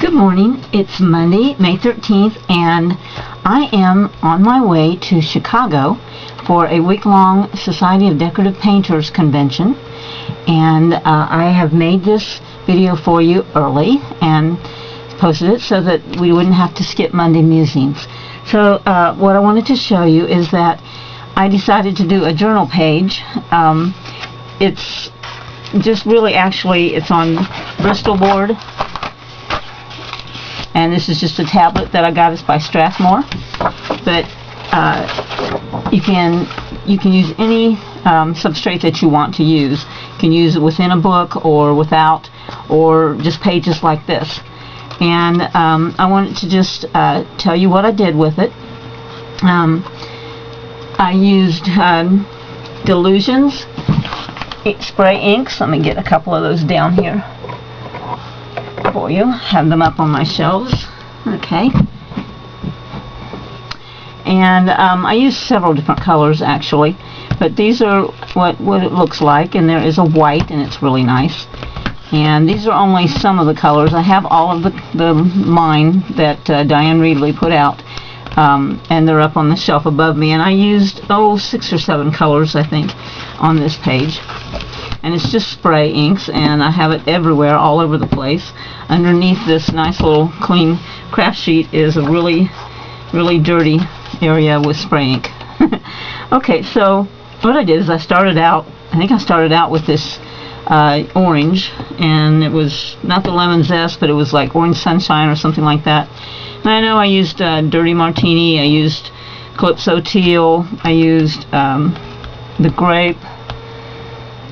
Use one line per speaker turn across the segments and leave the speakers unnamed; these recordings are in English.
Good morning. It's Monday, May 13th, and I am on my way to Chicago for a week-long Society of Decorative Painters convention. And I have made this video for you early and posted it so that we wouldn't have to skip Monday musings. So what I wanted to show you is that I decided to do a journal page. It's just really it's on Bristol board. And this is just a tablet that I got. It's by Strathmore. But you can use any substrate that you want to use. You can use it within a book or without, or just pages like this. And I wanted to just tell you what I did with it. I used Dylusions spray inks. Let me get a couple of those down here for you. Have them up on my shelves. Okay. And I use several different colors actually, but these are what it looks like, and there is a white, and it's really nice. And these are only some of the colors. I have all of the line that Diane Reedley put out, and they're up on the shelf above me, and I used 6 or 7 colors I think on this page. And it's just spray inks, and I have it everywhere, all over the place. Underneath this nice little clean craft sheet is a really dirty area with spray ink. Okay, so what I did is I started out with this orange, and it was not the lemon zest, but it was like orange sunshine or something like that. And I know I used Dirty Martini, I used Calypso Teal, I used the grape.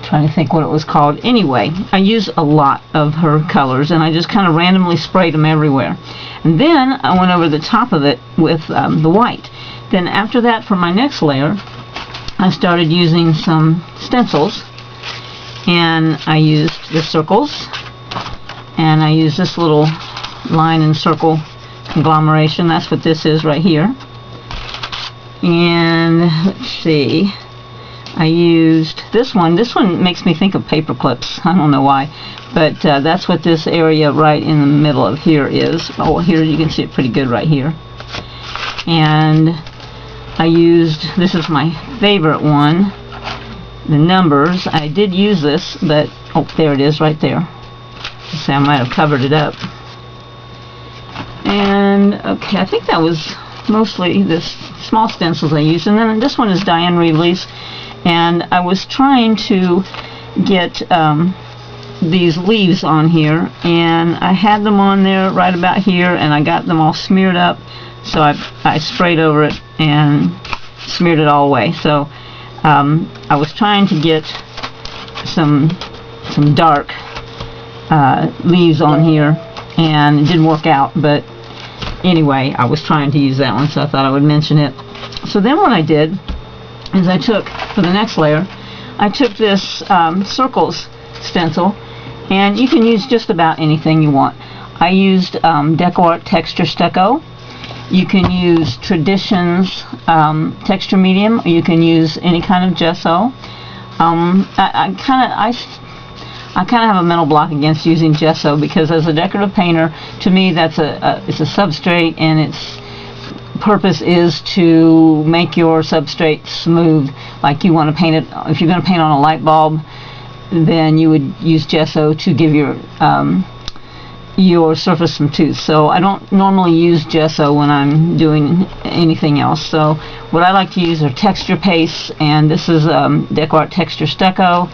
Trying to think what it was called. Anyway, I used a lot of her colors, and I just kind of randomly sprayed them everywhere. And then I went over the top of it with the white. Then after that, for my next layer, I started using some stencils, and I used the circles, and I used this little line and circle conglomeration. That's what this is right here. And let's see, I used this one. This one makes me think of paper clips. I don't know why, but that's what this area right in the middle of here is. Oh, here you can see it pretty good right here. And I used, this is my favorite one, the numbers. I did use this, but oh, there it is right there. See, I might have covered it up. And okay, I think that was mostly this small stencils I used. And then this one is Diane Reedley's. And I was trying to get these leaves on here, and I had them on there right about here, and I got them all smeared up, so I sprayed over it and smeared it all away. So I was trying to get some dark leaves on here, and it didn't work out, but anyway, I was trying to use that one, so I thought I would mention it. So then what I did is I took, for the next layer, I took this circles stencil, and you can use just about anything you want. I used DecoArt Texture Stucco. You can use Traditions Texture Medium, or you can use any kind of gesso. I kind of have a mental block against using gesso, because as a decorative painter, to me that's it's a substrate, and its purpose is to make your substrate smooth. Like you want to paint it, if you're going to paint on a light bulb, then you would use gesso to give your surface some tooth. So I don't normally use gesso when I'm doing anything else. So what I like to use are texture pastes, and this is DecoArt Texture Stucco.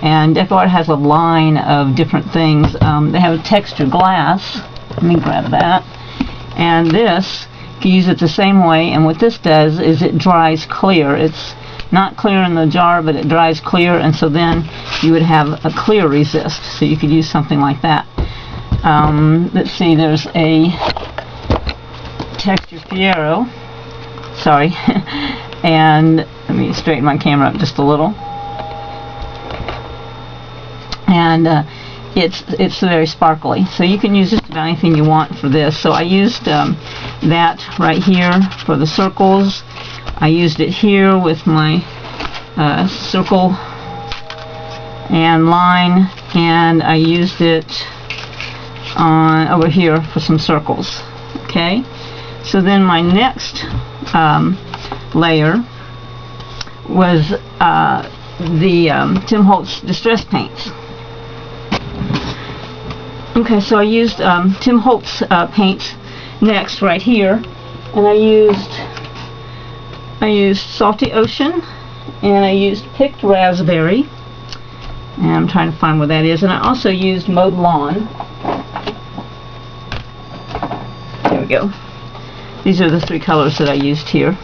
And DecoArt has a line of different things. They have a texture glass. Let me grab that. And this, you use it the same way, and what this does is it dries clear. It's not clear in the jar, but it dries clear, and so then you would have a clear resist, so you could use something like that. Let's see, there's a Texture Fiero, sorry, and let me straighten my camera up just a little. And it's very sparkly, so you can use just about anything you want for this. So I used that right here for the circles. I used it here with my circle and line, and I used it on over here for some circles. Okay, so then my next layer was the Tim Holtz Distress Paints. Okay, so I used Tim Holtz paints next right here, and I used Salty Ocean, and I used Picked Raspberry, and I'm trying to find where that is, and I also used Mowed Lawn. There we go. These are the three colors that I used here.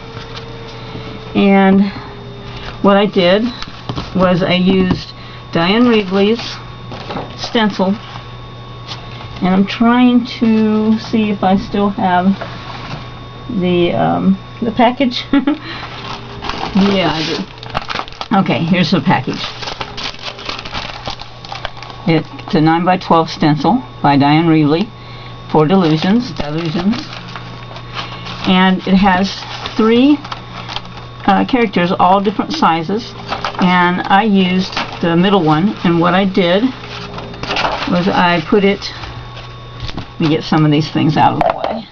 And what I did was I used Dyan Reaveley's stencil, and I'm trying to see if I still have the package. Yeah, I do. Okay, here's the package. It's a 9x12 stencil by Dyan Reaveley for Delusions, and it has 3 characters, all different sizes, and I used the middle one, and what I did was I put it, let me get some of these things out of the way.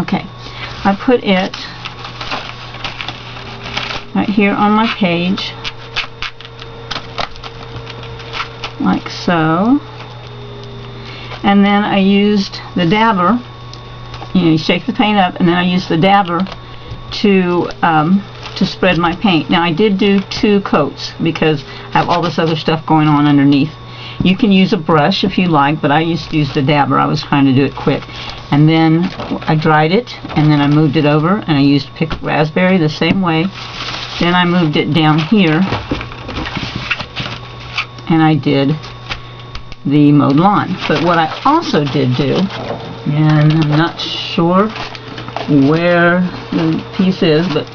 Okay, I put it right here on my page, like so, and then I used the dabber. You shake the paint up, and then I used the dabber to spread my paint. Now I did do 2 coats because I have all this other stuff going on underneath. You can use a brush if you like, but I used to use the dabber. I was trying to do it quick. And then I dried it, and then I moved it over, and I used Picked Raspberry the same way. Then I moved it down here, and I did the Mowed Lawn. But what I also did do, and I'm not sure where the piece is, but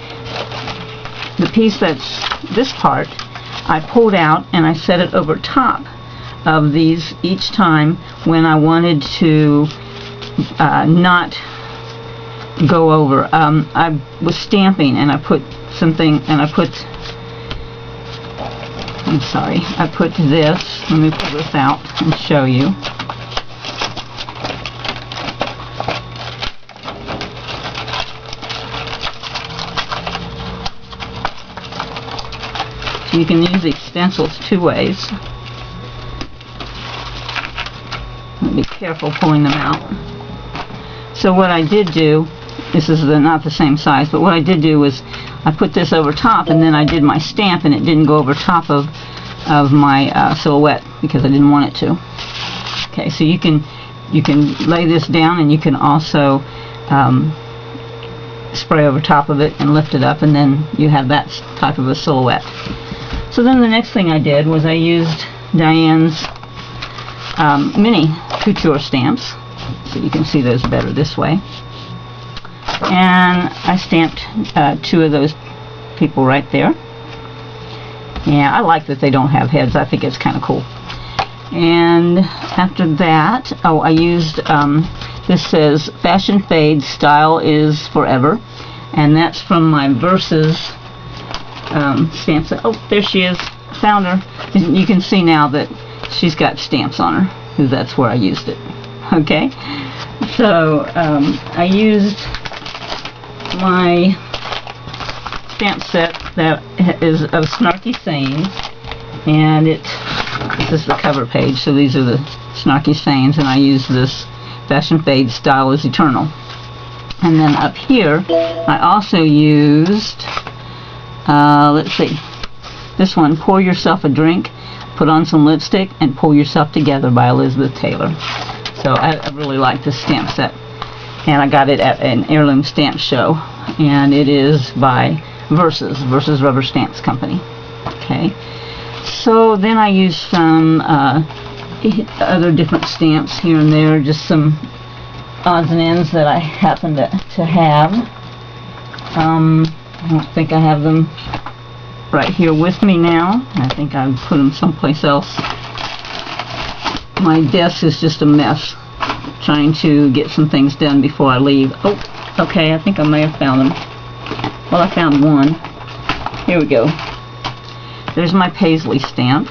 the piece that's this part, I pulled out and I set it over top of these each time when I wanted to not go over. I was stamping, and I put something, and I put this, let me pull this out and show you. So you can use these stencils 2 ways. Be careful pulling them out. So what I did do, this is not the same size, but what I did do was I put this over top, and then I did my stamp, and it didn't go over top of my silhouette because I didn't want it to. Okay, so you can lay this down, and you can also spray over top of it and lift it up, and then you have that type of a silhouette. So then the next thing I did was I used Dyan's mini couture stamps, so you can see those better this way, and I stamped 2 of those people right there. Yeah, I like that they don't have heads. I think it's kind of cool. And after that, I used this says Fashion Fades, Style is Forever, and that's from my Verses stamps. Oh, there she is. Found her. You can see now that she's got stamps on her, because that's where I used it. Okay, so I used my stamp set that is of Snarky Sayings, and this is the cover page, so these are the Snarky Sayings, and I used this Fashion Fade, Style is Eternal. And then up here I also used let's see, this one, Pour Yourself a Drink, Put on Some Lipstick, and Pull Yourself Together by Elizabeth Taylor. So I really like this stamp set, and I got it at an Heirloom Stamp Show, and it is by Verses Rubber Stamps Company. Okay, so then I used some other different stamps here and there, just some odds and ends that I happen to have. I don't think I have them right here with me now. I think I put them someplace else. My desk is just a mess, trying to get some things done before I leave. Oh, okay, I think I may have found them. Well, I found one. Here we go. there's my paisley stamp,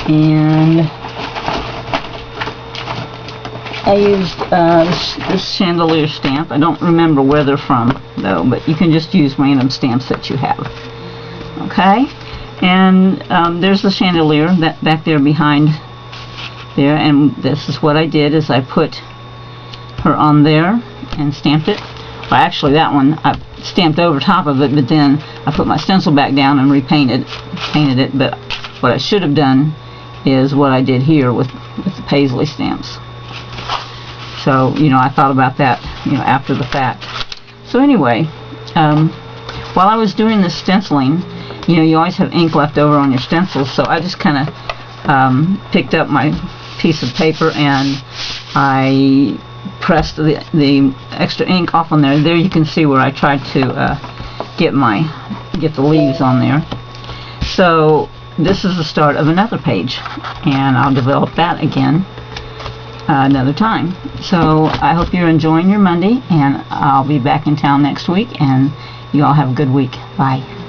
and I used this chandelier stamp. I don't remember where they're from though, but you can just use random stamps that you have. Okay, and there's the chandelier that back there behind there, and this is what I did is I put her on there and stamped it. Well, actually that one I stamped over top of it, but then I put my stencil back down and painted it. But what I should have done is what I did here with the paisley stamps. So, you know, I thought about that, you know, after the fact. So anyway, while I was doing this stenciling, you know, you always have ink left over on your stencils, so I just kind of picked up my piece of paper and I pressed the extra ink off on there. There you can see where I tried to get the leaves on there. So this is the start of another page, and I'll develop that again another time. So I hope you're enjoying your Monday, and I'll be back in town next week, and you all have a good week. Bye.